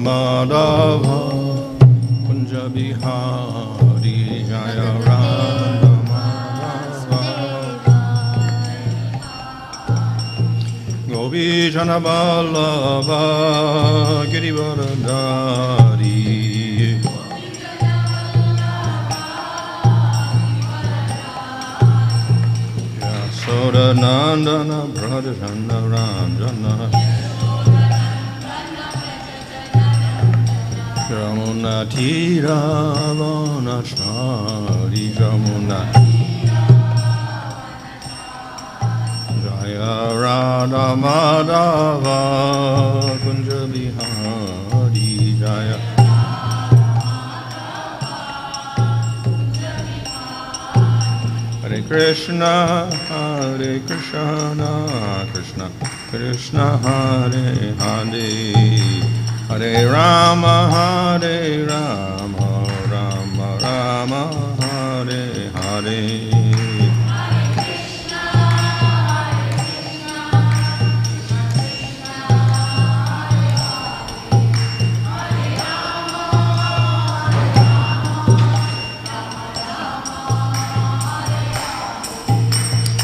Madhava Kunja Bihari Jaya Radha Madhava Gopi Jana Vallabha Girivardhari Yasoda Nandana Brajana Ranjana Jamuna Tira Vanachari Jamuna Jaya Radha Madhava Kunja Bihari Jaya Hare Krishna Krishna Krishna Hare Hare Hare Rama Rama Rama Hare Hare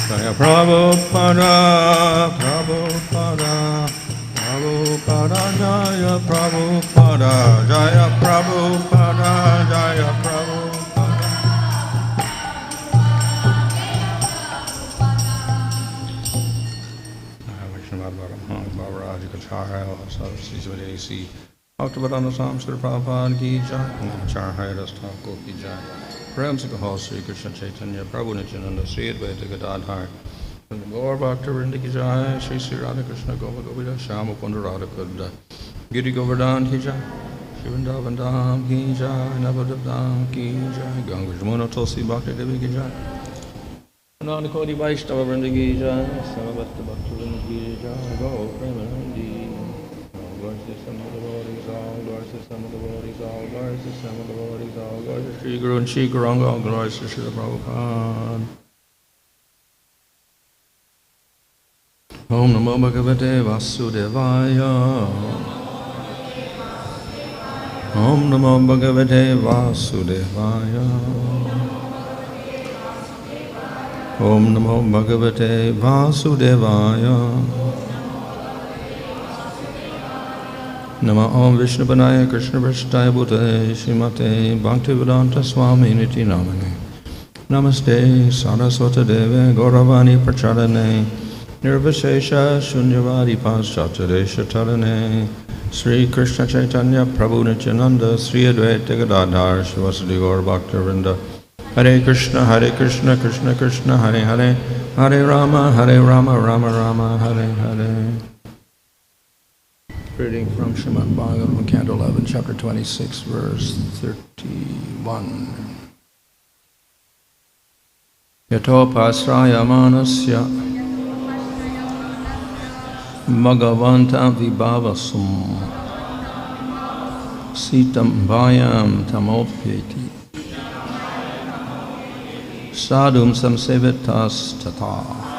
Jaya Prabhupada Prabhupada Prabhupada Jaya Prabhupada Jaya Prabhupada Jaya Prabhupada Vaishnavas Bhavaraj Kacharya Sādhū Bhaktivedanta Samsara Prabhupada Ki Jai Acharya Thakur Ki Jai Prem Se Kahal Sri Krishna Chaitanya Prabhu Nityananda Sri Advaita Gadadhar Gaur Bhaktivinoda Ki Jai Shri Sri Radha Krishna Gopa Govida Shama Kunda Radha Kunda Giri Govardhan Ki Jai Shrivandavan Dham Ki Jai Navadip Dham Ki Jai Ganga Jamuna Tulsi Bhakti Devi Ki Jai Ananda Kodi Vaishnava Vrinda Ki Jai Samavata Bhaktivinoda Ki Jai Gaur Premanandi Glory to some of the devotees, all glory to some of the devotees, all glory to some of the devotees, all glory to Shri Guru and Shri Guranga, all glory to Srila Prabhupada. Om Namo Bhagavate Vasudevaya. Om Namo Bhagavate Vasudevaya. Om Namo Bhagavate Vasudevaya. Nama Om Vishnupadaya Krishna Vrishthaya Bhutale Srimate Bhaktivedanta Swami Niti Namane Namaste Saraswata Deve Gauravani Prachadane Nirvashesha Shunyavadi Paschatadesha Tarane Sri Krishna Chaitanya Prabhu Nityananda Sri Advaita Gadadhar Shivasadi Gaur Bhaktivinoda Hare Krishna Krishna Krishna Hare Hare Hare Rama Rama Rama Hare Hare. Reading from Srimad Bhagavatam, Canto 11, Chapter 26, Verse 31. Yathopaśrayamāṇasya bhagavantam vibhāvasum śītam bhayam tamo pyeti sādhūn saṁsevatas tathā.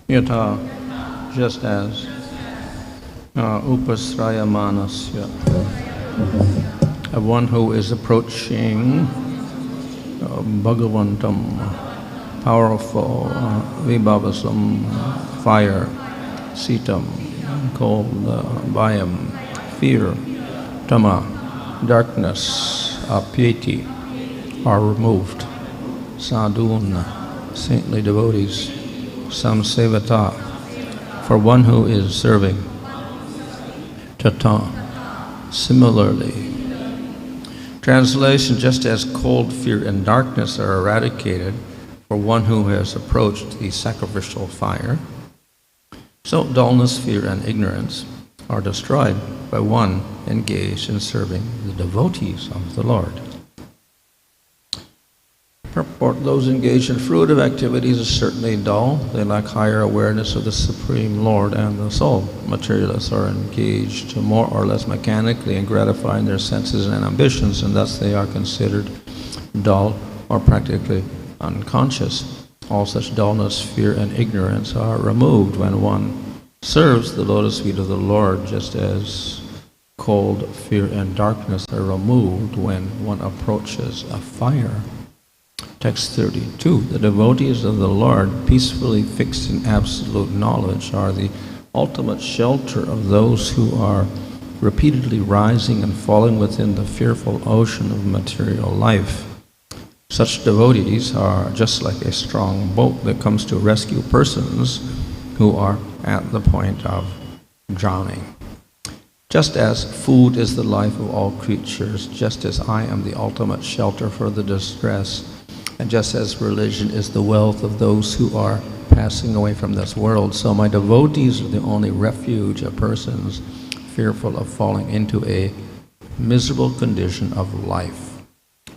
Yathā, just as upaśrayamāṇasya, one who is approaching bhagavantam, powerful vibhāvasum, fire, śītam, called bhayam, fear, tamo, darkness, apyeti, are removed. Sādhūn, saintly devotees, saṁsevataḥ, for one who is serving. Tathā, similarly. Translation: just as cold, fear, and darkness are eradicated for one who has approached the sacrificial fire, so dullness, fear, and ignorance are destroyed by one engaged in serving the devotees of the Lord. Purport: those engaged in fruitive activities are certainly dull. They lack higher awareness of the Supreme Lord and the soul. Materialists are engaged more or less mechanically in gratifying their senses and ambitions, and thus they are considered dull or practically unconscious. All such dullness, fear, and ignorance are removed when one serves the lotus feet of the Lord, just as cold, fear, and darkness are removed when one approaches a fire. Text 32. The devotees of the Lord, peacefully fixed in absolute knowledge, are the ultimate shelter of those who are repeatedly rising and falling within the fearful ocean of material life. Such devotees are just like a strong boat that comes to rescue persons who are at the point of drowning. Just as food is the life of all creatures, just as I am the ultimate shelter for the distressed, and just as religion is the wealth of those who are passing away from this world, so my devotees are the only refuge of persons fearful of falling into a miserable condition of life.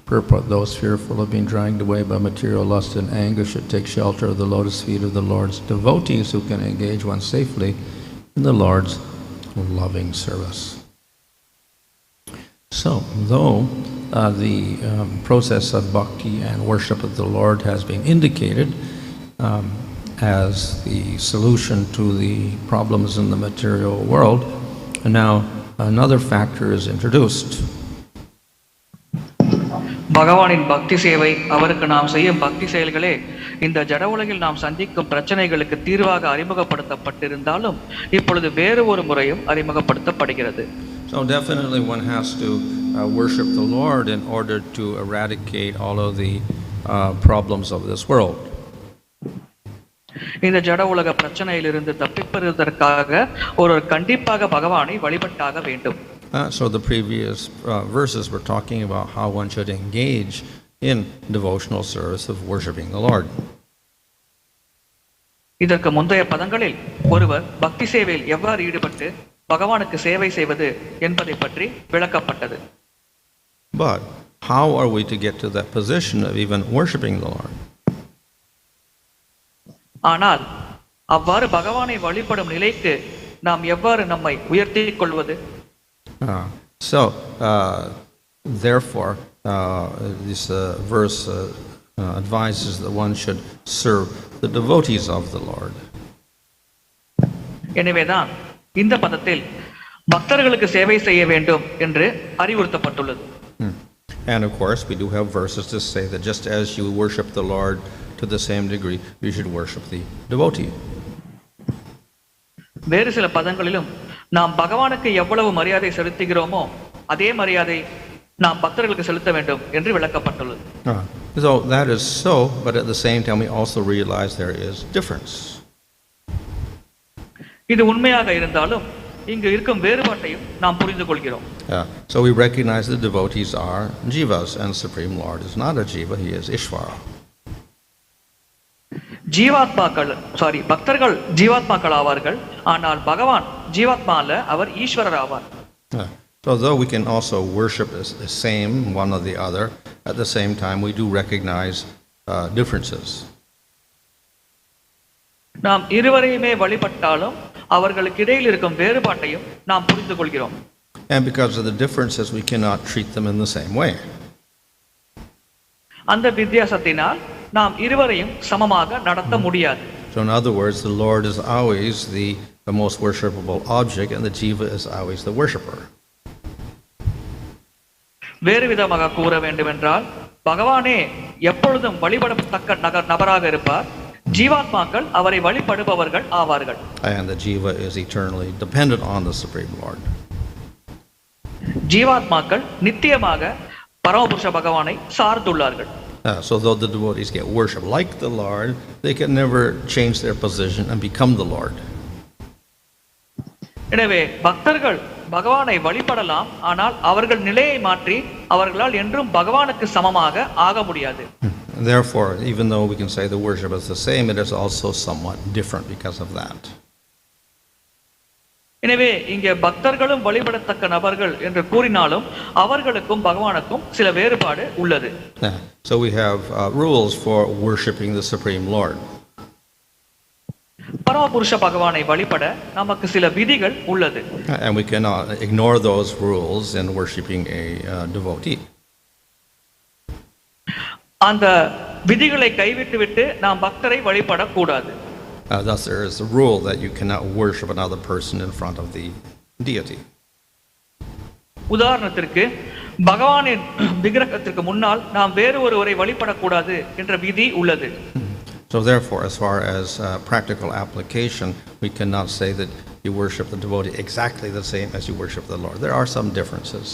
Purport: those fearful of being dragged away by material lust and anger should take shelter of the lotus feet of the Lord's devotees, who can engage one safely in the Lord's loving service. So, though the process of bhakti and worship of the Lord has been indicated as the solution to the problems in the material world, and now another factor is introduced. பகவானின் பக்தி சேவை, அவருக்கு நாம் செய்யும் பக்தி செயல்களே இந்த ஜட உலகில் நாம் சந்திக்கும் பிரச்சனைகளுக்கு தீர்வாக அறிமுகப்படுத்தப்பட்டிருந்தாலும் இப்பொழுது வேறு ஒரு முறையும் அறிமுகப்படுத்தப்படுகிறது. So definitely one has to worship the Lord in order to eradicate all of the problems of this world. இந்த ஜட உலக பிரச்சனையிலிருந்து தப்பிப்பதற்காக ஒருவர் கண்டிப்பாக பகவானை வழிபட்டாக வேண்டும். So the previous verses were talking about how one should engage in devotional service of worshiping the Lord. இதற்கு முந்தைய பதங்களில் ஒருவர் பக்தி சேவையில் எவ்வாறு ஈடுபட்டு பகவானுக்கு சேவை செய்வது என்பதை பற்றி விளக்கப்பட்டது. But how are we to get to that position of even worshiping the Lord? ஆனால் அவ்வாறு பகவானை வழிபடும் நிலைக்கு நாம் எவ்வாறு நம்மை உயர்த்திக் கொள்வது? Therefore, this verse advises that one should serve the devotees of the Lord. எனவேதான் இந்த பதத்தில் பக்தர்களுக்கு சேவை செய்ய வேண்டும் என்று அறிவுறுத்தப்பட்டுள்ளது. And of course, we do have verses to say that just as you worship the Lord to the same degree, you should worship the devotee. வேறு சில பதங்களிலும் நாம் பகவானுக்கு எவ்வளவு மரியாதை செலுத்துகிறோமோ அதே மரியாதை நாம் பக்தர்களுக்கு செலுத்த வேண்டும் என்று விளக்கப்பட்டுள்ளது. So that is so, but at the same time we also realize there is difference. இது உண்மையாக இருந்தாலும் இங்கு இருக்கும் வேறுபாட்டையும் நாம் புரிந்து கொள்கிறோம். So we recognize the devotees are Jivas, and Supreme Lord is not a Jiva, he is Ishvara. பக்தர்கள் ஜீவாத்மாக்கள் ஆவார்கள், ஆனால் பகவான் ஜீவாத்மா அல்ல, அவர் ஈஸ்வரர் ஆவார். So though we can also worship the same one or the other, at the same time we do recognize differences. நாம் இருவரையுமே வழிபட்டாலும் அவர்களுக்கு இடையில் இருக்கும் வேறுபாட்டையும் நாம் புரிந்து கொள்கிறோம். And because of the differences we cannot treat them in the same way. அந்த வித்தியாசத்தினால் நாம் இருவரையும் சமமாக நடத்த முடியாது. So in other words, the Lord is always the most worshipable object and the Jiva is always the worshipper. வேறு விதமாக கூற வேண்டுமென்றால் பகவானே எப்பொழுதும் வழிபடத்தக்க நபராக இருப்பார். ஜீவாத்மாக்கள் அவரை வழிபடுபவர்கள் ஆவார்கள். And the jiva is eternally dependent on the Supreme Lord. ஜீவாத்மாக்கள் நித்தியமாக பரமபுருஷ பகவானை சார்ந்துள்ளார்கள். So though the devotees get worship like the Lord, they can never change their position and become the Lord. எனவே பக்தர்கள் பகவானை வழிபடலாம், ஆனால் அவர்கள் நிலையை மாற்றி அவர்களால் என்றும் பகவானுக்கு சமமாக ஆக முடியாது. Therefore, even though we can say the worship is the same, it is also somewhat different because of that. எனவே இங்கே பக்தர்களும் வழிபடத்தக்க நபர்கள் என்று கூறினாலும் அவர்களுக்கும் பகவானுக்கும் சில வேறுபாடு உள்ளது. So we have rules for worshiping the Supreme Lord. பரமபுருஷ பகவானை வழிபட நமக்கு சில விதிகள் உள்ளது. And we cannot ignore those rules in worshiping a devotee. அந்த விதிகளை கைவிட்டுவிட்டு நாம் பக்தரை வழிபடக்கூடாது. Thus there is a rule that you cannot worship another person in front of the deity. உதாரணத்திற்கு பகவானின் விக்கிரகத்திற்கு முன்னால் நாம் வேறு ஒருவரை வழிபடக்கூடாது என்ற விதி உள்ளது. So therefore, as far as practical application, we cannot say that you worship the devotee exactly the same as you worship the Lord. There are some differences.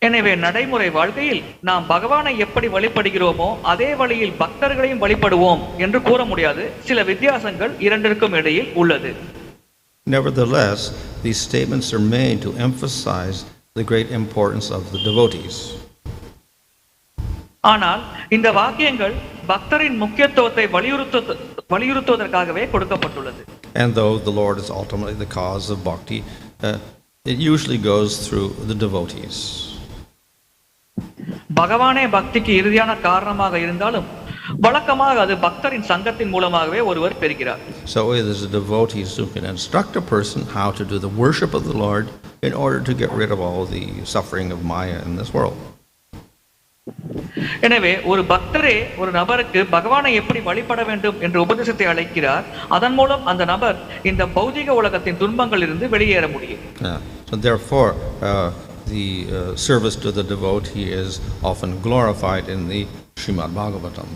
எனவே நடைமுறை வாழ்க்கையில் நாம் பகவானை எப்படி வழிபடுகிறோமோ அதே வழியில் பக்தர்களையும் வழிபடுவோம் என்று கூற முடியாது. சில வித்தியாசங்கள் இரண்டிற்கும் இடையில் உள்ளது. Nevertheless, these statements are made to emphasize the great importance of the devotees. ஆனால் இந்த வாக்கியங்கள் பக்தரின் முக்கியத்துவத்தை வலியுறுத்துவதற்காகவே கொடுக்கப்பட்டுள்ளது. And though the Lord is ultimately the cause of bhakti, it usually goes through the devotees. பகவானே பக்திக்கு இறுதியான காரணமாக இருந்தாலும் வழக்கமாக அது பக்தரின் சங்கத்தின் மூலமாகவே ஒருவர் பெறுகிறார். So it is the devotees who can instruct a person how to do the worship of the Lord in order to get rid of all the suffering of Maya in this world. எனவே ஒரு பக்தரே ஒரு நபருக்கு பகவானை எப்படி வழிபட வேண்டும் என்ற உபதேசத்தை அளிக்கிறார். அதன் மூலம் அந்த நபர் இந்த பௌதிக உலகத்தின் துன்பங்களிலிருந்து வெளியேற முடியும். So therefore the service to the devotee is often glorified in the Srimad Bhagavatam.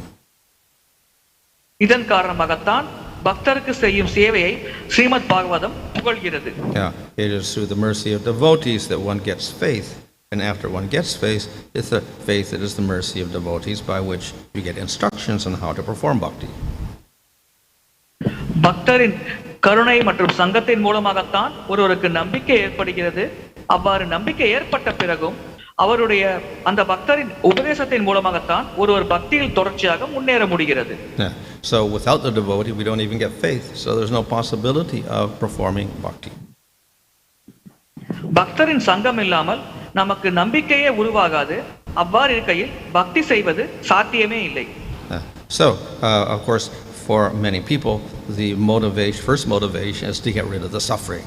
இதன் காரணமாகத்தான் பக்தருக்கு செய்யும் சேவையை Srimad Bhagavatam புகழ்கிறது. It is through the mercy of devotees that one gets faith, and after one gets faith, it's the faith that is the mercy of devotees by which you get instructions on how to perform bhakti. பக்தரின் கருணை மற்றும் சங்கத்தின் மூலமாகத்தான் ஒருவருக்கு நம்பிக்கை ஏற்படுகிறது. அவ்வாறு நம்பிக்கை ஏற்பட்ட பிறகும் அவருடைய அந்த பக்தரின் உபதேசத்தின் மூலமாகத்தான் ஒருவர் பக்தியில் தொடர்ச்சியாக முன்னேற முடிகிறது. So without the devotee we don't even get faith, so there's no possibility of performing bhakti. பக்தரின் சங்கம் இல்லாமல் நமக்கு நம்பிக்கையே உருவாகாது. அவ்வாறு இருக்கையில் பக்தி செய்வது சாத்தியமே இல்லை. So of course for many people the first motivation is to get rid of the suffering.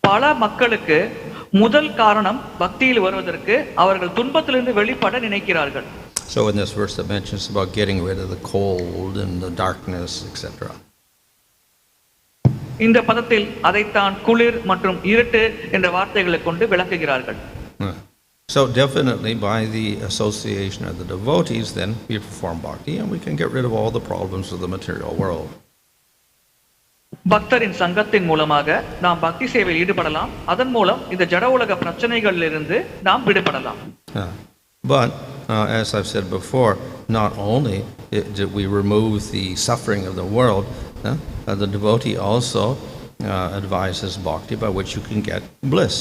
பல மக்களுக்கு முதல் காரணம் பக்தியில் வருவதற்கு அவர்கள் துன்பத்திலிருந்து வெளிப்பட நினைக்கிறார்கள். So in this verse it mentions about getting rid of the cold and the darkness, etc. இந்த பதத்தில் அதைத்தான் குளிர் மற்றும் இருட்டு என்ற வார்த்தைகளை கொண்டு விளக்குகிறார்கள். So definitely by the association of the devotees then we perform bhakti and we can get rid of all the problems of the material world. பக்தரின் சங்கத்தின் மூலமாக நாம் பக்தி சேவையில் ஈடுபடலாம். அதன் மூலம் இந்த ஜட உலக பிரச்சனைகளிலிருந்து நாம் விடுபடலாம். But as I've said before, not only did we remove the suffering of the world, the devotee also advises bhakti by which you can get bliss.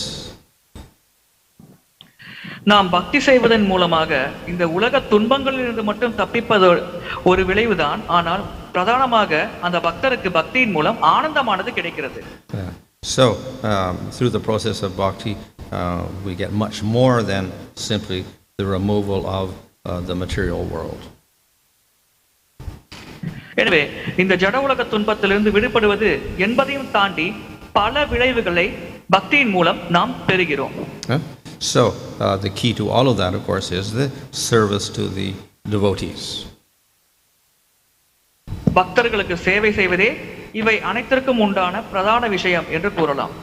நாம் பக்தி செய்வதன் மூலமாக இந்த உலக துன்பங்களிலிருந்து மட்டும் தப்பிப்பது ஒரு விளைவுதான். ஆனால் பிரதானமாக அந்த பக்தருக்கு பக்தியின் மூலம் ஆனந்தமானது கிடைக்கிறது. So through the process of bhakti we get much more than simply the removal of the material world. எனவே இந்த ஜட உலக துன்பத்திலிருந்து விடுபடுவது என்பதையும் தாண்டி பல விளைவுகளை பக்தியின் மூலம் நாம் பெறுகிறோம். So the key to all of that of course is the service to the devotees. பக்தர்களுக்கு சேவை செய்வதே இவை அனைத்திற்கும் உண்டான பிரதான விஷயம் என்று கூறலாம்.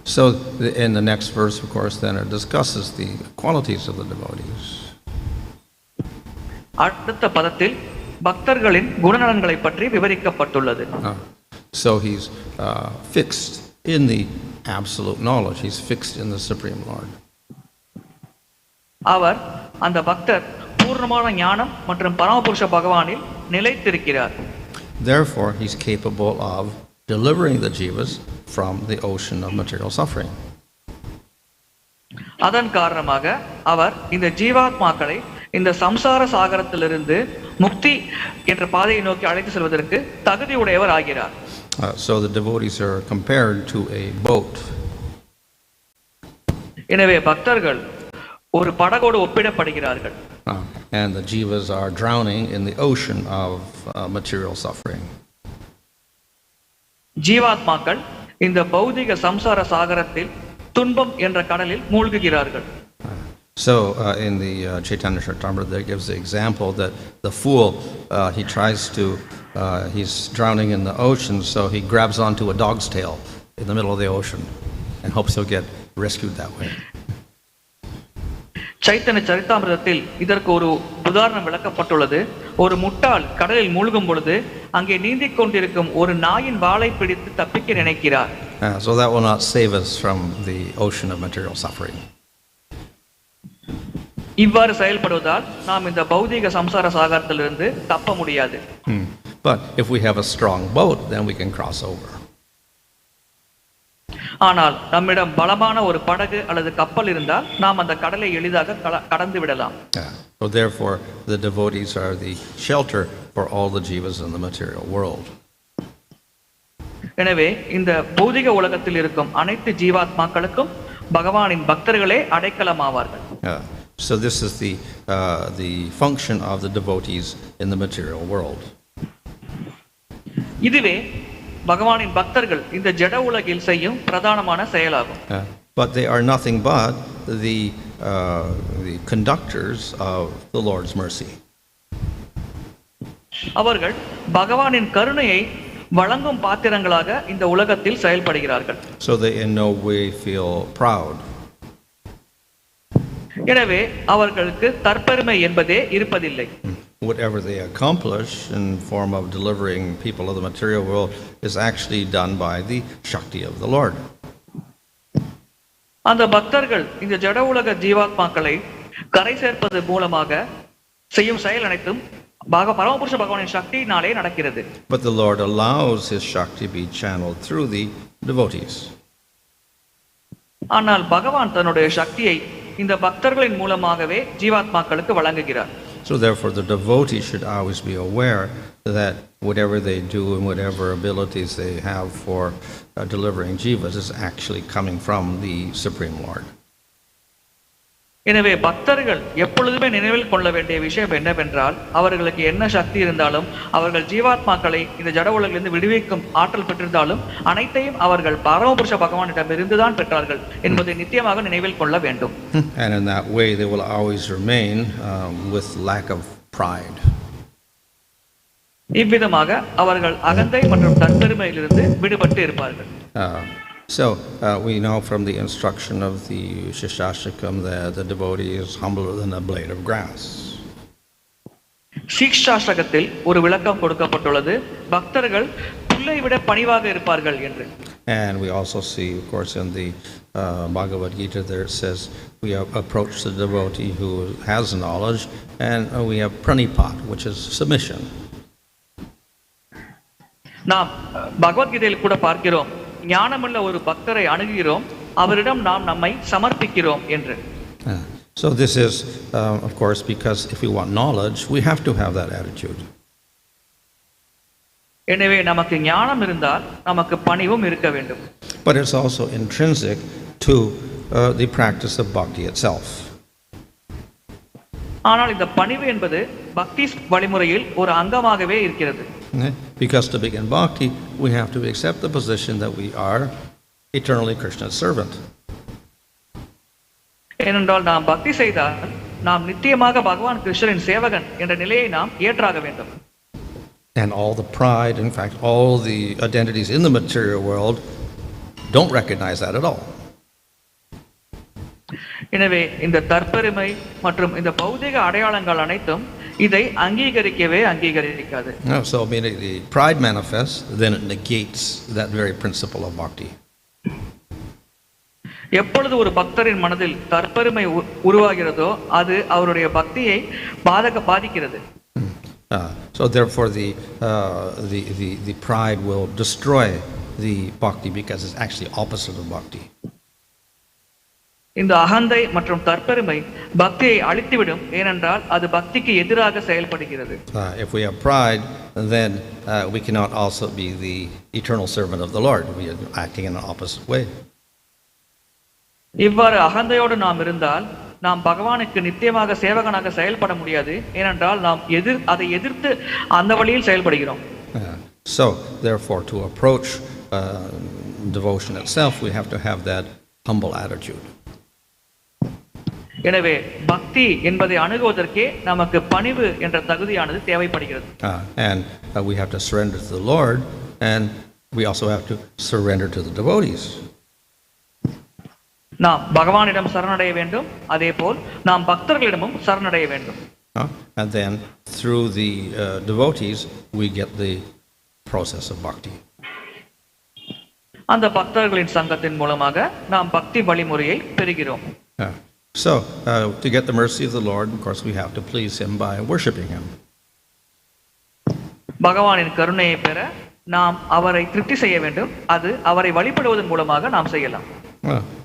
So in the next verse, of course, then it discusses the qualities of the devotees. அடுத்த பதத்தில் பக்தர்களின் குணநலன்களை பற்றி விவரிக்கப்பட்டுள்ளது. So he's fixed in the absolute knowledge. He's fixed in the Supreme Lord. அவர் அந்த பக்தர் பூர்ணமான ஞானம் மற்றும் பரமபுருஷ பகவானில் நிலைத்திருக்கிறார். Therefore, he's capable of delivering the Jivas from the ocean of material suffering. அதன் காரணமாக அவர் இந்த ஜீவாத்மாக்களை இந்த சம்சார சாகரத்திலிருந்து முக்தி என்ற பாதையை நோக்கி அழைத்து செல்வதற்கு தகுதி உடையவர் ஆகிறார். So the devotees are compared to a boat. எனவே பக்தர்கள் ஒரு படகோடு ஒப்பிடப்படுகிறார்கள். And the Jivas are drowning in the ocean of material suffering. ஜீவாத்மாக்கள் இந்த பௌதிக சம்சார சாகரத்தில் துன்பம் என்ற கடலில் மூழ்குகிறார்கள். So in the Chaitanya Charitamrita, there gives the example that the fool, he tries to, he's drowning in the ocean, so he grabs onto a dog's tail in the middle of the ocean and hopes he'll get rescued that way. Chaitanya சரிதாமிரதத்தில் இதற்கு ஒரு உதாரணம் விளக்கப்பட்டுள்ளது. ஒரு முட்டாள் கடலில் மூழ்கும் பொழுது அங்கே நீந்திக் கொண்டிருக்கும் ஒரு நாயின் வாலை பிடித்து தப்பிக்க நினைக்கிறார். So that will not save us from the ocean of material suffering. இவ்வாறு செயல்படுவதால் நாம் இந்த பௌதிக சம்சார சாகரத்திலிருந்து தப்ப முடியாது. But if we have a strong boat, then we can cross over. ஆனால் நம்மிடம் பலமான ஒரு படகு அல்லது கப்பல் இருந்தால் நாம் அந்த கடலை எளிதாக கடந்து விடலாம். So therefore, the devotees are the shelter for all the jivas in the material world. எனவே இந்த பௌதிக உலகத்தில் இருக்கும் அனைத்து ஜீவாத்மாக்களுக்கும் பகவானின் பக்தர்களே அடைக்கலமாவார்கள். So this is the function of the devotees in the material world. இதுவே பகவானின் பக்தர்கள் இந்த ஜட உலகில் செய்யும் பிரதானமான செயலாகும். But they are nothing but the conductors of the Lord's mercy. அவர்கள் பகவானின் கருணையை வழங்கும் பாத்திரங்களாக இந்த உலகத்தில் செயல்படுகிறார்கள். So they in no way feel proud. எனவே அவர்களுக்கு தற்பெருமை என்பதே இருப்பதில்லை. Whatever they accomplish in form of delivering people of the material world is actually done by the Shakti of the Lord. அந்த பக்தர்கள் இந்த ஜட உலக ஜீவாத்மாக்களை கரை சேர்ப்பது மூலமாக செய்யும் செயல் அனைத்தும் பரமபுருஷ பகவானின் சக்தியினாலே நடக்கிறது. But the Lord allows his Shakti be channeled through the devotees. ஆனால் பகவான் தன்னுடைய சக்தியை இந்த பக்தர்களின் மூலமாகவே ஜீவாத்மாக்களுக்கு வழங்குகிறார். So therefore the devotee should always be aware that whatever they do and whatever abilities they have for delivering jivas is actually coming from the Supreme Lord. எனவே பக்தர்கள் எப்பொழுதுமே நினைவில் கொள்ள வேண்டிய விஷயம் என்னவென்றால் அவர்களுக்கு என்ன சக்தி இருந்தாலும் அவர்கள் ஜீவாத்மாக்களை இந்த ஜட உலகிலிருந்து விடுவிக்கும் ஆற்றல் பெற்றிருந்தாலும் அனைத்தையும் அவர்கள் பரமபுருஷ பகவானிடமிருந்து தான் பெற்றார்கள் என்பதை நித்தியமாக நினைவில் கொள்ள வேண்டும். And in that way they will always remain with lack of pride. இவ்விதமாக அவர்கள் அகந்தை மற்றும் தற்பெருமையிலிருந்து விடுபட்டு இருப்பார்கள். So we know from the instruction of the Shikshashtakam that the devotee is humbler than a blade of grass. சிக்ஷாஷ்டகத்தில் ஒரு விளக்கம் கொடுக்கப்பட்டுள்ளது, பக்தர்கள் புல்லை விட பணிவாக இருப்பார்கள் என்று. And we also see, of course, in the Bhagavad Gita there it says we approach the devotee who has knowledge, and we have pranipat, which is submission. நாம் பகவத்கீதையில் கூட பார்க்கிறோம், ஞானமுள்ள ஒரு பக்தரை அணுகுகிறோம், அவரிடம் நாம் நம்மை சமர்ப்பிக்கிறோம் என்று. So this is of course because if we want knowledge we have to have that attitude. எனவே நமக்கு ஞானம் இருந்தால் நமக்கு பணிவும் இருக்க வேண்டும். But it's also intrinsic to the practice of bhakti itself. ஆனால் இந்த பணிவு என்பது பக்தி வழிமுறையில் ஒரு அங்கமாகவே இருக்கிறது. Because to begin bhakti, we have to accept the position that we are eternally Krishna's servant. ஏனென்றால் நாம் பக்தி செய்தால் நாம் நித்தியமாக பகவான் கிருஷ்ணரின் சேவகன் என்ற நிலையை நாம் ஏற்றாக வேண்டும். And all the pride, in fact, all the identities in the material world don't recognize that at all. எனவே இந்த தற்பெருமை மற்றும் இந்த பௌதிக அடையாளங்கள் அனைத்தும் இதை அங்கீகரிக்கவே அங்கீகரிக்காது. So when the pride manifests, then it negates that very principle of bhakti. எப்பொழுது ஒரு பக்தரின் மனதில் தற்பெருமை உருவாகிறதோ அது அவருடைய பக்தியை பாதிக்கிறது. So therefore the pride will destroy the bhakti because it's actually opposite of bhakti. இந்த அகந்தை மற்றும் தற்பெருமை பக்தியை அழித்துவிடும், ஏனென்றால் அது பக்திக்கு எதிராக செயல்படுகிறது. If we have pride, then we cannot also be the eternal servant of the Lord. We are acting in an opposite way. இவ்வாறு அகந்தையோடு நாம் இருந்தால் நாம் பகவானுக்கு நித்தியமாக சேவகனாக செயல்பட முடியாது, ஏனென்றால் நாம் அதை எதிர்த்து அந்த வழியில் செயல்படுகிறோம். So therefore to approach devotion itself, we have to have that humble attitude. எனவே பக்தி என்பதை அணுகுவதற்கே நமக்கு பணிவு என்ற தகுதியானது தேவைப்படுகிறது. And we have to surrender to the Lord, and we also have to surrender to the devotees. நாம் பகவானிடம் சரணடைய வேண்டும், அதேபோல் நாம் பக்தர்களிடமும் சரணடைய வேண்டும். And then through the devotees we get the process of bhakti. அந்த பக்தர்களின் சங்கத்தின் மூலமாக நாம் பக்தி வழிமுறையை பெறுகிறோம். So to get the mercy of the Lord, of course, we have to please Him by worshiping Him. பகவானின் கருணையை பெற நாம் அவரை திருப்தி செய்ய வேண்டும், அது அவரை வழிபடுவதன் மூலமாக நாம் செய்யலாம்.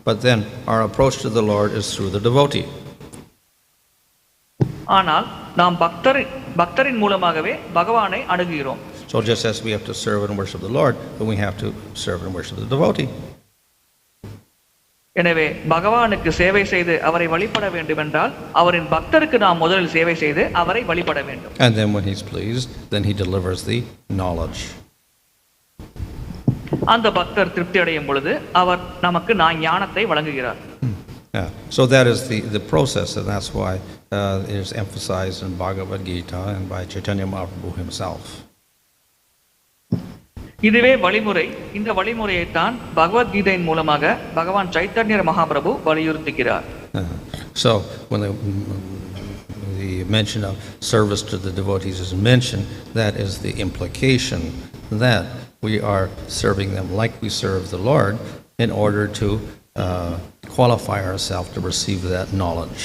But then our approach to the Lord is through the devotee. ஆனால் நாம் பக்தரின் மூலமாகவே பகவானை அணுகுகிறோம். So just as we have to serve and worship the Lord, then we have to serve and worship the devotee. எனவே பகவானுக்கு சேவை செய்து அவரை வழிபட வேண்டும் என்றால் அவரின் பக்தருக்கு நாம் முதலில் சேவை செய்து அவரை வழிபட வேண்டும். And then when He's pleased, then He delivers the knowledge. அந்த பக்தர் திருப்தி அடையும் பொழுது அவர் நமக்கு ஞானத்தை வழங்குகிறார். So that is the process, and that's why it is emphasized in Bhagavad Gita and by Chaitanya Mahaprabhu himself. இதுவே வழிமுறை. இந்த வழிமுறையை தான் பகவத்கீதையின் மூலமாக பகவான் Chaitanya Mahaprabhu வலியுறுத்துகிறார். So when the mention of service to the devotees is mentioned, that is the implication that we are serving them like we serve the Lord in order to qualify ourselves to receive that knowledge.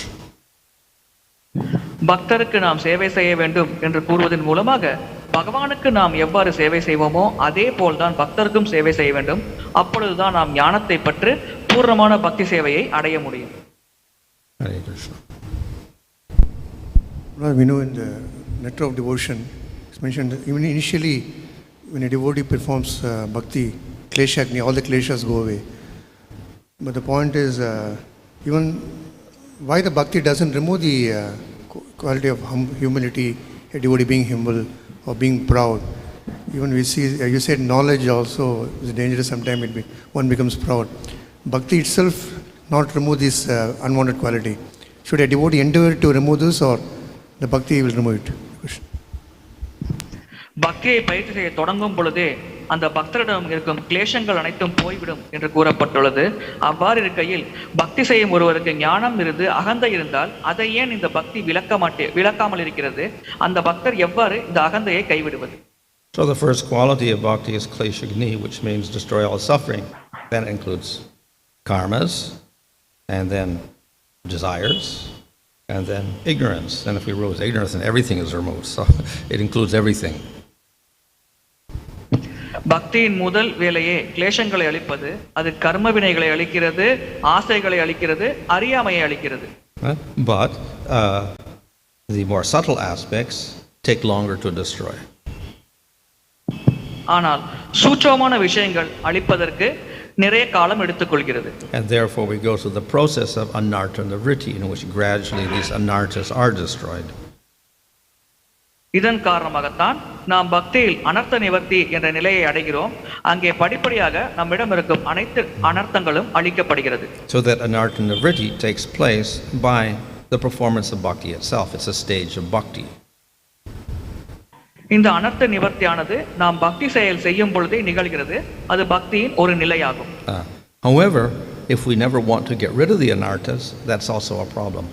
பக்தருக்கு நாம் சேவை செய்ய வேண்டும் என்று கூறுவதன் மூலமாக பகவானுக்கு நாம் எவ்வாறு சேவை செய்வோமோ அதே போல்தான் பக்தருக்கும் சேவை செய்ய வேண்டும். அப்பொழுதுதான் நாம் ஞானத்தை பெற்று பூர்ணமான பக்தி சேவையை அடைய முடியும். Hare Krishna. We know in the nectar of devotion, it's mentioned that even initially when a devotee performs bhakti, kleshagni, all the kleshas go away. But the point is, even why the bhakti doesn't remove the quality of humility, a devotee being humble or being proud. Even we see, you said knowledge also is dangerous. Sometimes one becomes proud. Bhakti itself not remove this unwanted quality. Should a devotee endeavor to remove this, or the bhakti will remove it? பக்தியை பயிற்சி செய்ய தொடங்கும் பொழுதே அந்த பக்தரிடம் இருக்கும் கிளேசங்கள் அனைத்தும் போய்விடும் என்று கூறப்பட்டுள்ளது. அவ்வாறு இருக்கையில் பக்தி செய்யும் ஒருவருக்கு ஞானம் இருந்து அகந்தை இருந்தால் அதை ஏன் இந்த பக்தி விளக்காமல் இருக்கிறது? அந்த பக்தர் எவ்வாறு இந்த அகந்தையை கைவிடுவது? So the first quality of bhakti is kleshagni, which means destroy all suffering. That includes karmas, and then desires, and then ignorance. And if we remove ignorance, then everything is removed. So it includes everything. பக்தியின் முதல் வேலையே கிளேசங்களை அழிப்பது. அது கர்ம வினைகளை அழிக்கிறது, ஆசைகளை அழிக்கிறது, அறியாமையை அழிக்கிறது. But the more subtle aspects take longer to destroy. ஆனால் சூட்சமமான விஷயங்கள் அழிப்பதற்கு நிறைய காலம் எடுத்துக்கொள்கிறது. And therefore we go through the process of anartha nivritti, in which gradually these anarthas are destroyed. இதன் காரணமாகத்தான் நாம் பக்தியில் அனர்த்த நிவர்த்தி என்ற நிலையை அடைகிறோம். அங்கே படிப்படியாக நம்மிடம் இருக்கும் அனைத்து அனர்த்தங்களும் அழிக்கப்படுகிறது. So that anartha nivritti takes place by the performance of bhakti itself. It's a stage of bhakti. இந்த அனர்த்த நிவர்த்தியானது நாம் பக்தி செயல் செய்யும் பொழுதே நிகழ்கிறது. அது பக்தியின் ஒரு நிலையாகும். However, if we never want to get rid of the anarthas, that's also a problem.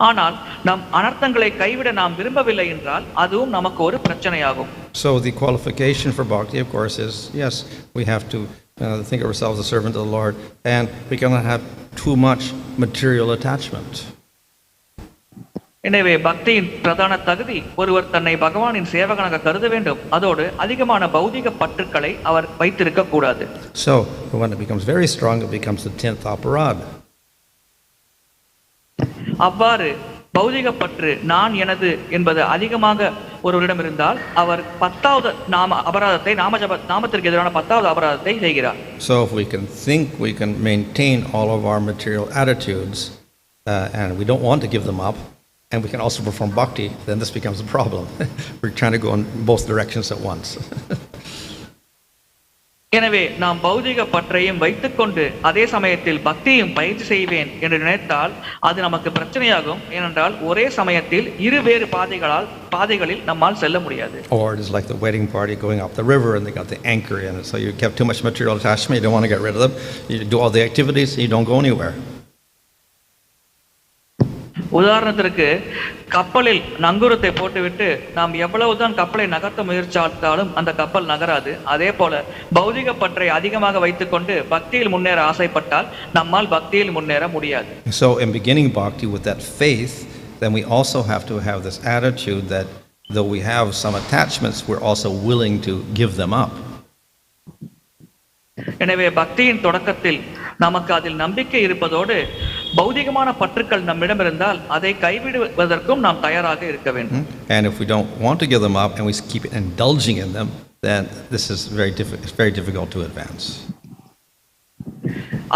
ஆனால் நம் அனர்த்தங்களை கைவிட நாம் விரும்பவில்லை என்றால் அதுவும் நமக்கு ஒரு பிரச்சனையாகும். So the qualification for bhakti, of course, is yes, we have to think of ourselves as a servant of the Lord, and we cannot have too much material attachment. எனவே பக்தியின் பிரதான தகுதி ஒருவர் தன்னை பகவானின் சேவகனாக கருத வேண்டும், அதோடு அதிகமான பௌதிக பற்றுக்களை அவர் வைத்திருக்க கூடாது. So when it becomes very strong, it becomes the 10th aparad. அவ்வாறு பௌதிக பற்று நான் எனது என்பது அதிகமாக ஒருவரிடம் இருந்தால் அவர் 10வது அபராதத்தை நாமத்திற்கு எதிரான 10வது அபராதத்தை செய்கிறார். So if we can think we can maintain all of our material attitudes and we don't want to give them up, and we can also perform bhakti, then this becomes a problem. We're trying to go in both directions at once. எனவே நாம் பௌதிக பற்றையும் வைத்துக்கொண்டு அதே சமயத்தில் பக்தியும் பயிற்சி செய்வேன் என்று நினைத்தால் அது நமக்கு பிரச்சனையாகும். ஏனென்றால் ஒரே சமயத்தில் இருவேறு பாதைகளில் நம்மால் செல்ல முடியாது. Or it is like the wedding party going up the river and they got the anchor in it, so you have too much material attachment, you don't want to get rid of them, you do all the activities, you don't go anywhere. உதாரணத்திற்கு கப்பலில் நங்கூரத்தை போட்டுவிட்டு நாம் எவ்வளவுதான் கப்பலை நகர்த்த முயற்சித்தாலும் அந்த கப்பல் நகராது. அதே போல பௌதிக பற்றை அதிகமாக வைத்துக்கொண்டு பக்தியில் முன்னேற ஆசைப்பட்டால் நம்மால் பக்தியில் முன்னேற முடியாது. So in beginning bhakti with that faith, then we also have to have this attitude that though we have some attachments, we're also willing to give them up. எனவே பக்தியின் தொடக்கத்தில் நமக்கு அதில் நம்பிக்கை இருப்பதோடு பௌதிகமான பற்றுக்கள் நம்மிடம் இருந்தால் அதை கைவிடுவதற்கும் நாம் தயாராக இருக்க வேண்டும். And if we don't want to give them up and we keep indulging in them, then this is very difficult to advance.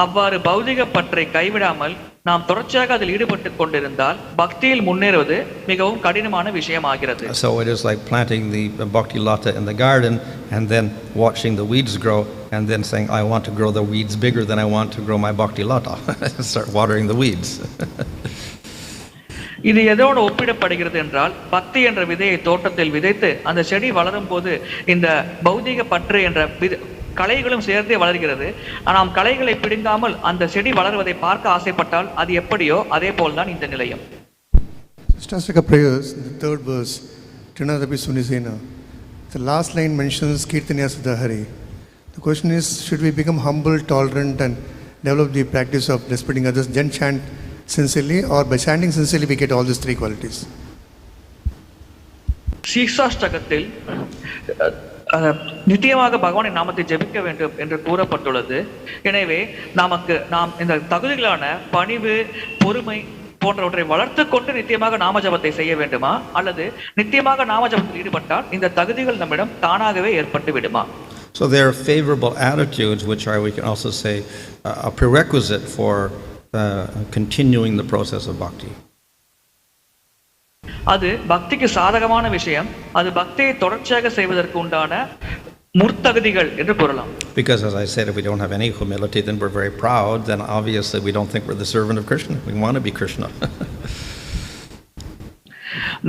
அவ்வாறு பௌதிக பற்றை கைவிடாமல் நாம் தொடர்ச்சியாக அதில் ஈடுபட்டுக் கொண்டிருந்தால் பக்தியில் முன்னேறுவது மிகவும் கடினமான விஷயமாகிறது. So it is like planting the bhakti lata in the garden and then watching the weeds grow and then saying I want to grow the weeds bigger than I want to grow my bhakti lata. Start watering the weeds. இது எதோடு ஒப்பிடப்படுகிறது என்றால் பக்தி என்ற விதையை தோட்டத்தில் விதைத்து அந்த செடி வளரும் போது இந்த பௌதிக பற்று என்ற களைகளும் சேர்ந்தே வளர்கிறது. நாம் களைகளை பிடுங்காமல் அந்த செடி வளர்வதை பார்க்க ஆசைப்பட்டால் அது எப்படியோ அதே போல்தான் இந்த நிலையம். Shastaka prayers, the third verse, Trinadapi Sunisena. The last line mentions Kirtanya Sudhahari. The question is, should we become humble, tolerant and develop the practice of respecting others, then chant sincerely, or by chanting sincerely we get all these three qualities? சீக்ஷாஷ்டகத்தில் நித்தியமாக பகவானின் நாமத்தை ஜெபிக்க வேண்டும் என்று கூறப்பட்டுள்ளது. எனவே நாம் இந்த தகுதிகளான பணிவு, பொறுமை போன்றவற்றை வளர்த்து கொண்டு நித்தியமாக நாம ஜபத்தை செய்ய வேண்டுமா, அல்லது நித்தியமாக நாம ஜபத்தில் ஈடுபட்டால் இந்த தகுதிகள் நம்மிடம் தானாகவே ஏற்பட்டு விடுமா? So there are favorable attitudes which are, we can also say, a prerequisite for continuing the process of bhakti. அது பக்திக்கு சாதகமான விஷயம். அது பக்தியை தொடர்ச்சியாக செய்வதற்கு உண்டான முற்தகுதிகள் என்று கூறலாம். Because as I said, if we don't have any humility, then we're very proud, then obviously we don't think we're the servant of Krishna. We want to be Krishna.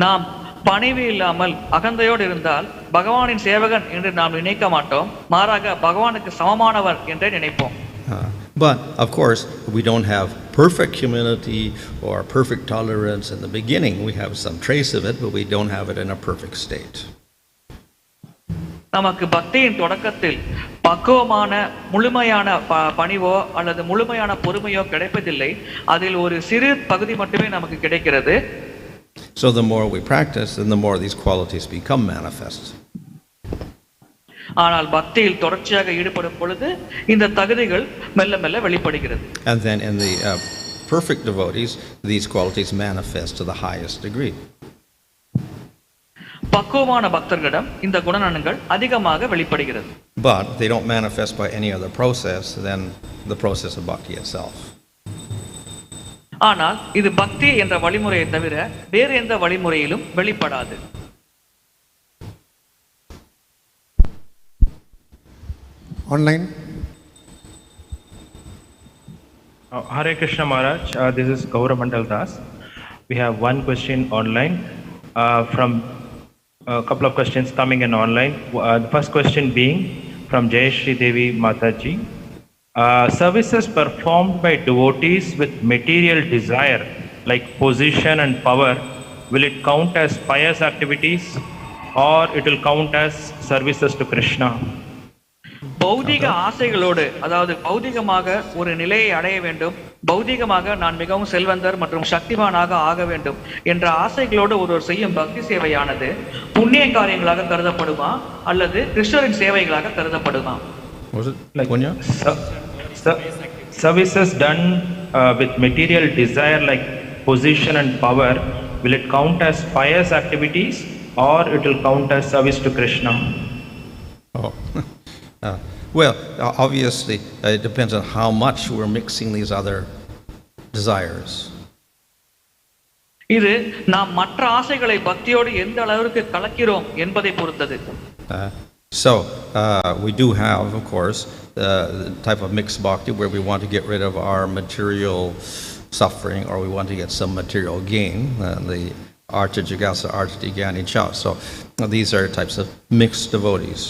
நாம் பணிவு இல்லாமல் அகந்தையோடு இருந்தால் பகவானின் சேவகன் என்று நாம் நினைக்க மாட்டோம். மாறாக பகவானுக்கு சமமானவர் என்றே நினைப்போம். But of course, we don't have perfect humility or perfect tolerance in the beginning. We have some trace of it, but we don't have it in a perfect state. நமக்கு பக்தியின் தொடக்கத்தில் பக்குவமான முழுமையான பணிவோ அல்லது முழுமையான பொறுமையோ கிடைப்பதில்லை. அதில் ஒரு சிறு பகுதி மட்டுமே நமக்கு கிடைக்கிறது. So the more we practice, then the more these qualities become manifest. ஆனால் பக்தியில் தொடர்ச்சியாக ஈடுபடும் பொழுது இந்த தகுதிகள் மெல்ல மெல்ல வெளிப்படுகிறது. And then in the perfect devotees, these qualities manifest to the highest degree. பக்குவமான பக்தர்களிடம் இந்த குணநலன்கள் அதிகமாக வெளிப்படுகிறது. But they don't manifest by any other process than the process of bhakti itself. ஆனால் இது பக்தி என்ற வழிமுறையை தவிர வேறு எந்த வழிமுறையிலும் வெளிப்படாது. Online. Hare Krishna Maharaj, this is Gauramandal Das. We have one question online from a couple of questions coming in online. The first question being from Jayashri Devi Mataji. Services performed by devotees with material desire like position and power, will it count as pious activities or it will count as services to Krishna? பௌதிக ஆசைகளோடு, அதாவது பௌதிகமாக ஒரு நிலையை அடைய வேண்டும், பௌதிகமாக நான் மிகவும் செல்வந்தர் மற்றும் சக்திமானாக ஆக வேண்டும் என்ற ஆசைகளோடு ஒருவர் செய்யும் பக்தி சேவையானது புண்ணிய காரியங்களாக கருதப்படுமா அல்லது கிருஷ்ணரின் சேவைகளாக கருதப்படுமா? Services done with material desire like position and power, will it count as pious activities or it will count as service to Krishna? Oh. Well, obviously, it depends on how much we're mixing these other desires. இது நாம் மற்ற ஆசைகளை பக்தியோடு எந்த அளவுக்கு கலக்கிறோம் என்பதை பொறுத்தது. So, we do have, of course, the type of mixed bhakti where we want to get rid of our material suffering or we want to get some material gain, the arta jigasa arta jnani cha. So, these are types of mixed devotees.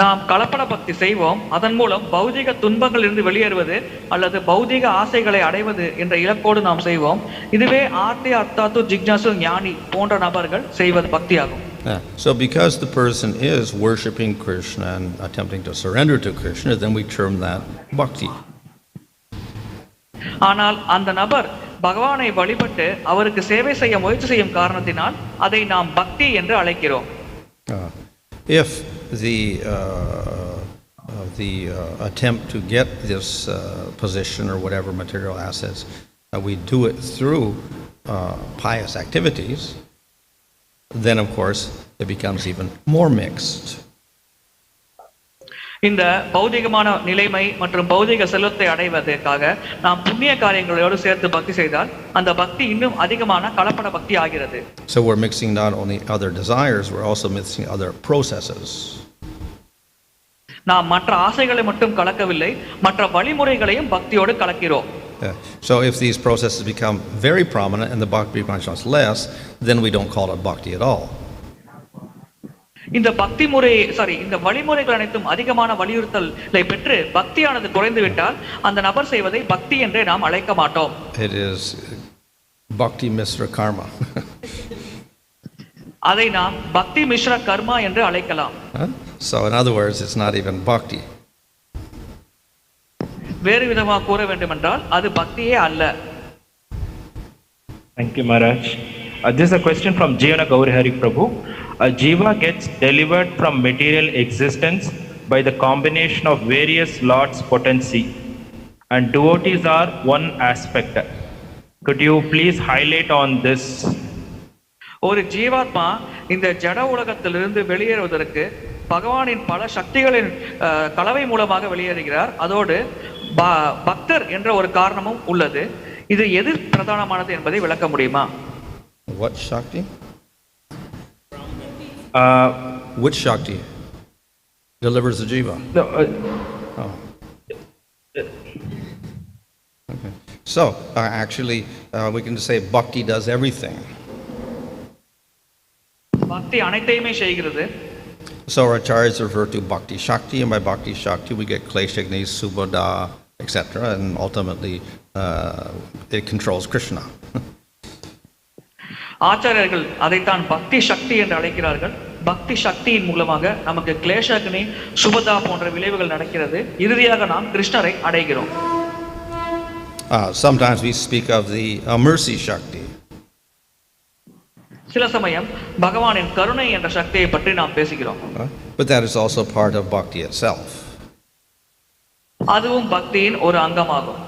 நாம் கலப்பட பக்தி செய்வோம், அதன் மூலம் பௌதிக துன்பங்கள் இருந்து வெளியேறுவது அல்லது பௌதிக ஆசைகளை அடைவது என்ற இலக்கோடு நாம் செய்வோம். இதுவே ஆர்த்தி அர்த்தாத்து ஜிக்ஞாசு ஞானி போன்ற நபர்கள் செய்வது பக்தியாகும். So because the person is worshipping Krishna and attempting to surrender to Krishna, then we term that bhakti. ஆனால் அந்த நபர் பகவானை வழிபட்டு அவருக்கு சேவை செய்ய முயற்சி செய்யும் காரணத்தினால் அதை நாம் பக்தி என்று அழைக்கிறோம். If the attempt to get this position or whatever material assets, we do it through pious activities, then of course it becomes even more mixed. இந்த பௌதிகமான நிலைமை மற்றும் பௌதிக செல்வத்தை அடைவதற்காக நாம் புண்ணிய காரியங்களோடு சேர்த்து பக்தி செய்தால் அந்த பக்தி இன்னும் அதிகமான கலப்பட பக்தி ஆகிறது. So we're mixing not only other desires, we're also mixing other processes. நாம் மற்ற ஆசைகளை மட்டும் கலக்கவில்லை, மற்ற வழிமுறைகளையும் பக்தியோடு கலக்கிறோம். So if these processes become very prominent and the bhakti becomes less, then we don't call it bhakti at all. இந்த பக்தி முறை இந்த வழிமுறைகள் அனைத்தும் அதிகமான வலியுறுத்தலை பெற்று பக்தியானது குறைந்து விட்டால் அந்த நபர் செய்வதை பக்தி என்றே நாம் அழைக்க மாட்டோம். It is bhakti misra karma. அதை நாம் பக்தி மிஸ்ர கர்மா என்று அழைக்கலாம். So in other words, it's not even bhakti. வேறு விதமாக கூற வேண்டும் என்றால் அது பக்தியே அல்ல. Thank you, Maharaj. This is a question from Jivana Gauri Hari Prabhu. A jiva gets delivered from material existence by the combination of various lords' potency, and devotees are one aspect. Could you please highlight on this? ஒரு ஜீவாத்மா இந்த ஜட உலகத்திலிருந்து வெளியேறுவதற்கு பகவானின் பல சக்திகளின் கலவை மூலமாக வெளியேறுகிறார். அதோடு பக்தர் என்ற ஒரு காரணமும் உள்ளது. இது எது பிரதானமானது என்பதை விளக்க முடியுமா? What Shakti? Which Shakti delivers the jiva? No, Okay. So, actually, we can say bhakti does everything. பக்தி அனைத்தையுமே செய்கிறது. So our acharyas refer to bhakti shakti, and by bhakti shakti we get kleshagni, subodha, etc., and ultimately it controls Krishna. ஆச்சாரியர்கள் அதைத்தான் பக்தி சக்தி என்று அழைக்கிறார்கள். பக்தி சக்தியின் மூலமாக நமக்கு கிளேஷாக்னி, சுபதா போன்ற விளைவுகள் நடக்கிறது. இறுதியாக நாம் கிருஷ்ணரை அடைகிறோம். Sometimes we speak of the mercy shakti. சில சமயம் பகவானின் கருணை என்ற சக்தியை பற்றி நாம் பேசுகிறோம். But that is also part of bhakti itself. அதுவும் பக்தியின் ஒரு அங்கமாகும்.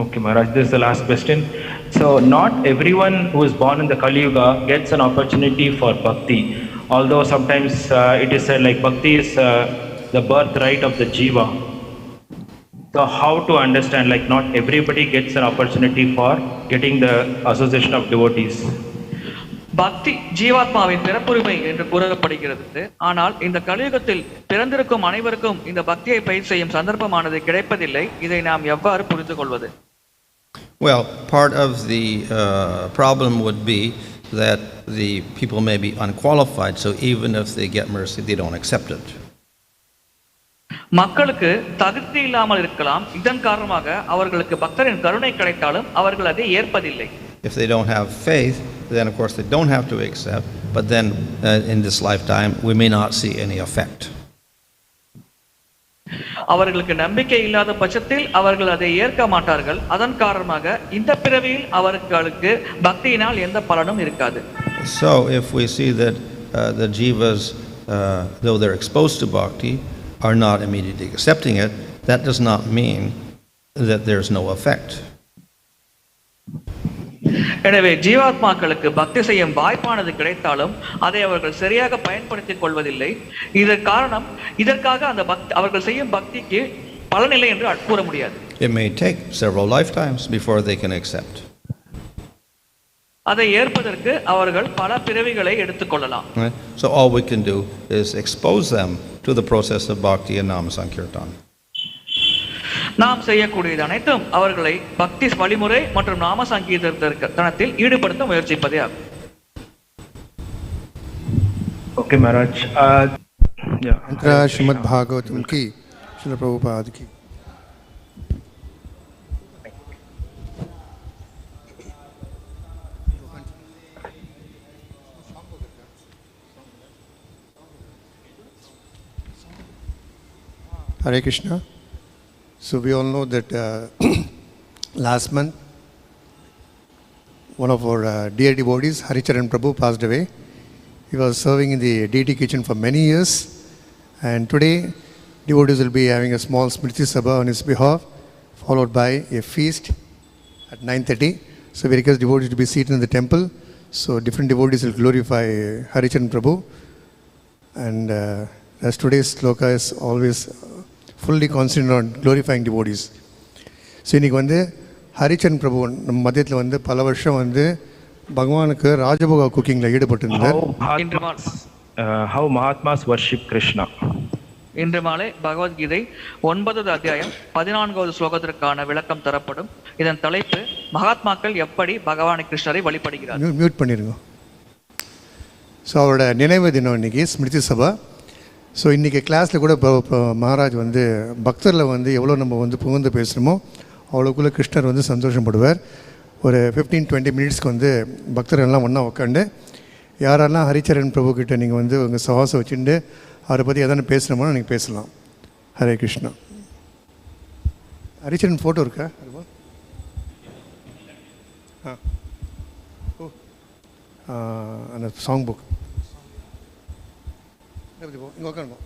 Okay, Maharaj, this is the last question. So, not everyone who is born in the Kali Yuga gets an opportunity for bhakti. Although sometimes it is said like bhakti is the birthright of the jiva. So, how to understand like not everybody gets an opportunity for getting the association of devotees? பக்தி ஜீவாத்மாவின் பிறப்புரிமை என்று கூறப்படுகிறது. ஆனால் இந்த கலியுகத்தில் பிறந்திருக்கும் அனைவருக்கும் இந்த பக்தியை பயிர் செய்யும் சந்தர்ப்பமானது கிடைப்பதில்லை. இதை நாம் எவ்வாறு புரிந்து கொள்வது? Well, part of the problem would be that the people may be unqualified, so even if they get mercy, they don't accept it. மக்களுக்கு தகுதி இல்லாமல் இருக்கலாம். இதன் காரணமாக அவர்களுக்கு பக்தரின் கருணை கிடைத்தாலும் அவர்கள் அதை ஏற்பதில்லை. If they don't have faith, then of course they don't have to accept, but then in this lifetime we may not see any effect. அவர்களுக்கு நம்பிக்கை இல்லாத பட்சத்தில் அவர்கள் அதை ஏற்க மாட்டார்கள். அதன் காரணமாக இந்த பிறவியில் அவர்களுக்கு பக்தியினால் எந்த பலனும் இருக்காது. So if we see that the Jivas, though they're exposed to bhakti, are not immediately accepting it, that does not mean that there's no effect. எனவே ஜீவாத்மாக்களுக்கு பக்தி செய்யும் வாய்ப்பானது கிடைத்தாலும் அதை அவர்கள் சரியாக பயன்படுத்திக் கொள்வதில்லை. இதற்காக அந்த அவர்கள் செய்யும் பக்திக்கு பலனில்லை என்று கூற முடியாது. It may take several lifetimes before they can accept. அதை ஏற்பதற்கு அவர்கள் பல பிறவிகளை எடுத்துக்கொள்ளலாம். So all we can do is expose them to the process of bhakti and nama sankirtan. நாம் செய்யக்கூடியது அனைத்தும் அவர்களை பக்தி வழிமுறை மற்றும் நாம சங்கீர்த்தனத்தில் ஈடுபடுத்த முயற்சிப்பதே ஆகும். Okay, Maharaj. Srimad Bhagavatam Ki Srila Prabhupad Ki. Hare Krishna. So we all know that last month one of our dear devotees, Haricharan Prabhu, passed away. He was serving in the deity kitchen for many years, and today devotees will be having a small Smriti Sabha on his behalf, followed by a feast at 9:30. So we request devotees to be seated in the temple. So different devotees will glorify Haricharan Prabhu, and as today's sloka is always fully concentrated on glorifying devotees. So இன்னைக்கு வந்து ஹரிச்சரன் பிரபு நம்ம மத்தியத்தில் வந்து பல வருஷம் வந்து பகவானுக்கு ராஜபோக குக்கிங்கில் ஈடுபட்டிருந்தார். How Mahatmas worship Krishna. இன்று மாலை பகவத்கீதை 9வது அத்தியாயம் 14வது ஸ்லோகத்திற்கான விளக்கம் தரப்படும். இதன் தலைப்பு மகாத்மாக்கள் எப்படி பகவான் கிருஷ்ணரை வழிபடுகிறார்கள். மியூட் பண்ணிருங்க. ஸோ அவரோட நினைவு தினம் இன்னைக்கு ஸ்மிருதி சபா. ஸோ இன்றைக்கி கிளாஸில் கூட இப்போ மகாராஜ் வந்து பக்தரில் வந்து எவ்வளோ நம்ம வந்து புகுந்து பேசுகிறோமோ அவ்வளோக்குள்ளே கிருஷ்ணர் வந்து சந்தோஷப்படுவார். ஒரு 15-20 மினிட்ஸ்க்கு வந்து பக்தர்கள்லாம் ஒன்றா உட்காந்து யாரெல்லாம் ஹரிச்சரன் பிரபு கிட்ட நீங்கள் வந்து உங்கள் சவாசம் வச்சுட்டு அவரை பற்றி எதனா பேசுகிறோமோ நீங்கள் பேசலாம். ஹரே கிருஷ்ணா. ஹரிச்சரன் ஃபோட்டோ இருக்கா? அந்த சாங் புக் இங்கே உட்காருங்க.